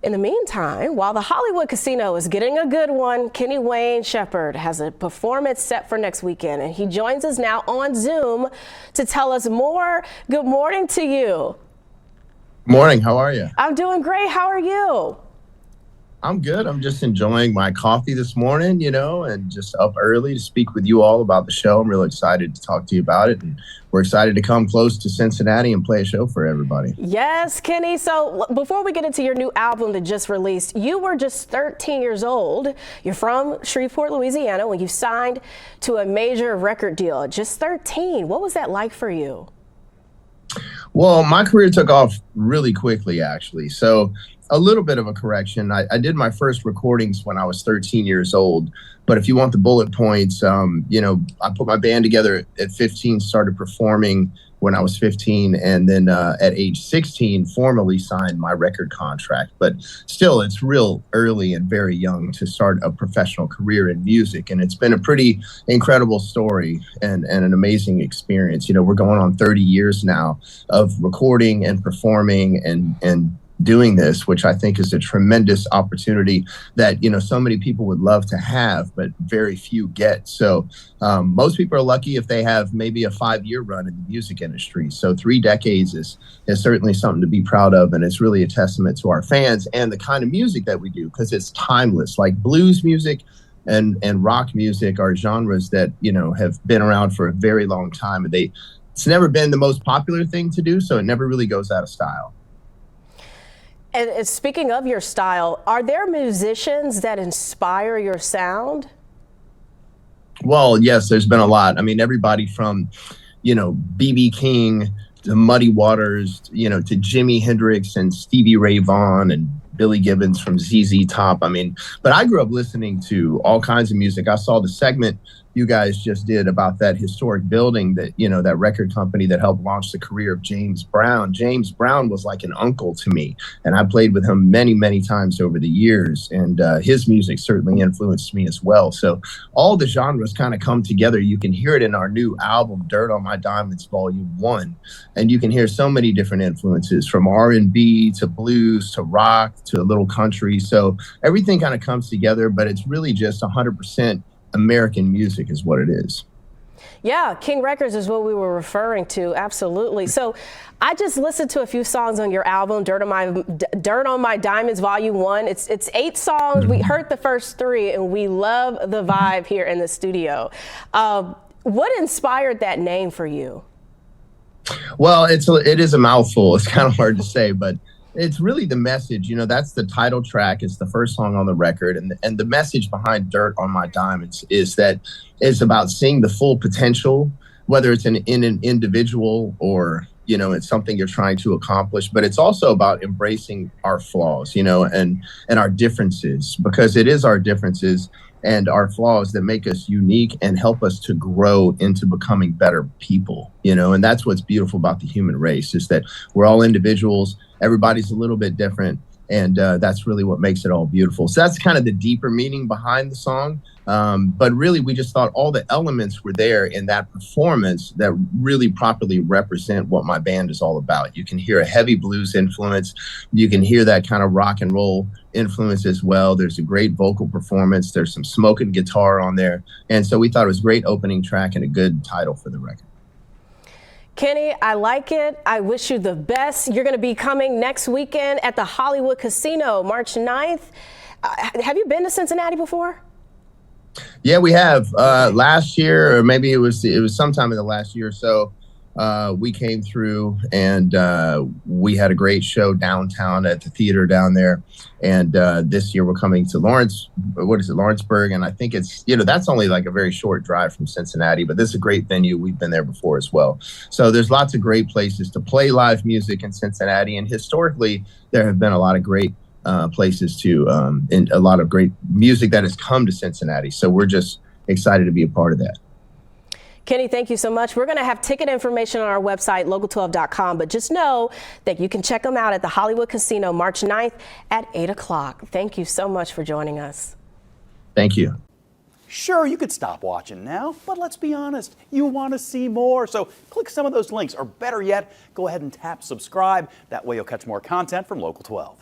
In the meantime, while the Hollywood Casino is getting a good one, Wayne Shephard has a performance set for next weekend, and he joins us now on Zoom to tell us more. Good morning to you. Morning, how are you? I'm doing great. How are you? I'm good. I'm just enjoying my coffee this morning, and just up early to speak with you all about the show. I'm really excited to talk to you about it, and we're excited to come close to Cincinnati and play a show for everybody. Yes, Kenny. So before we get into your new album that just released, you were just 13 years old. You're from Shreveport, Louisiana, when you signed to a major record deal. Just 13. What was that like for you? Well, my career took off really quickly, actually. So a little bit of a correction. I did my first recordings when I was 13 years old. But if you want the bullet points, I put my band together at 15, started performing when I was 15, and then at age 16, formally signed my record contract. But still, it's real early and very young to start a professional career in music. And it's been a pretty incredible story and an amazing experience. We're going on 30 years now of recording and performing and doing this, which I think is a tremendous opportunity that, so many people would love to have, but very few get. So most people are lucky if they have maybe a 5-year run in the music industry. So 3 decades is certainly something to be proud of. And it's really a testament to our fans and the kind of music that we do, because it's timeless. Like blues music and rock music are genres that, have been around for a very long time. And it's never been the most popular thing to do, so it never really goes out of style. And speaking of your style, are there musicians that inspire your sound? Well, yes, there's been a lot. I mean, everybody from, B.B. King to Muddy Waters, to Jimi Hendrix and Stevie Ray Vaughan and Billy Gibbons from ZZ Top. But I grew up listening to all kinds of music. I saw the segment you guys just did about that historic building that, that record company that helped launch the career of James Brown. James Brown was like an uncle to me, and I played with him many, many times over the years, and his music certainly influenced me as well. So all the genres kind of come together. You can hear it in our new album, Dirt on My Diamonds, Volume 1, and you can hear so many different influences from R&B to blues to rock to a little country. So everything kind of comes together, but it's really just 100% American music is what it is. Yeah, King Records is what we were referring to. Absolutely. So I just listened to a few songs on your album, Dirt on My Diamonds, Volume 1. It's 8 songs. We heard the first 3, and we love the vibe here in the studio. What inspired that name for you? Well, it is a mouthful. It's kind of hard to say, but it's really the message. That's the title track. It's the first song on the record. And the message behind Dirt on My Diamonds is that it's about seeing the full potential, whether it's in an individual or, it's something you're trying to accomplish. But it's also about embracing our flaws, and our differences, because it is our differences and our flaws that make us unique and help us to grow into becoming better people, and that's what's beautiful about the human race, is that we're all individuals. Everybody's a little bit different, and that's really what makes it all beautiful. So that's kind of the deeper meaning behind the song. But really, we just thought all the elements were there in that performance that really properly represent what my band is all about. You can hear a heavy blues influence. You can hear that kind of rock and roll influence as well. There's a great vocal performance. There's some smoking guitar on there. And so we thought it was a great opening track and a good title for the record. Kenny, I like it. I wish you the best. You're going to be coming next weekend at the Hollywood Casino, March 9th. Have you been to Cincinnati before? Yeah, we have. Last year, or maybe it was sometime in the last year or so, we came through and we had a great show downtown at the theater down there. And this year we're coming to Lawrenceburg. And I think it's, that's only like a very short drive from Cincinnati, but this is a great venue. We've been there before as well. So there's lots of great places to play live music in Cincinnati. And historically, there have been a lot of great places to, and a lot of great music that has come to Cincinnati. So we're just excited to be a part of that. Kenny, thank you so much. We're going to have ticket information on our website, local12.com, but just know that you can check them out at the Hollywood Casino March 9th at 8 o'clock. Thank you so much for joining us. Thank you. Sure, you could stop watching now, but let's be honest, you want to see more. So click some of those links, or better yet, go ahead and tap subscribe. That way you'll catch more content from Local 12.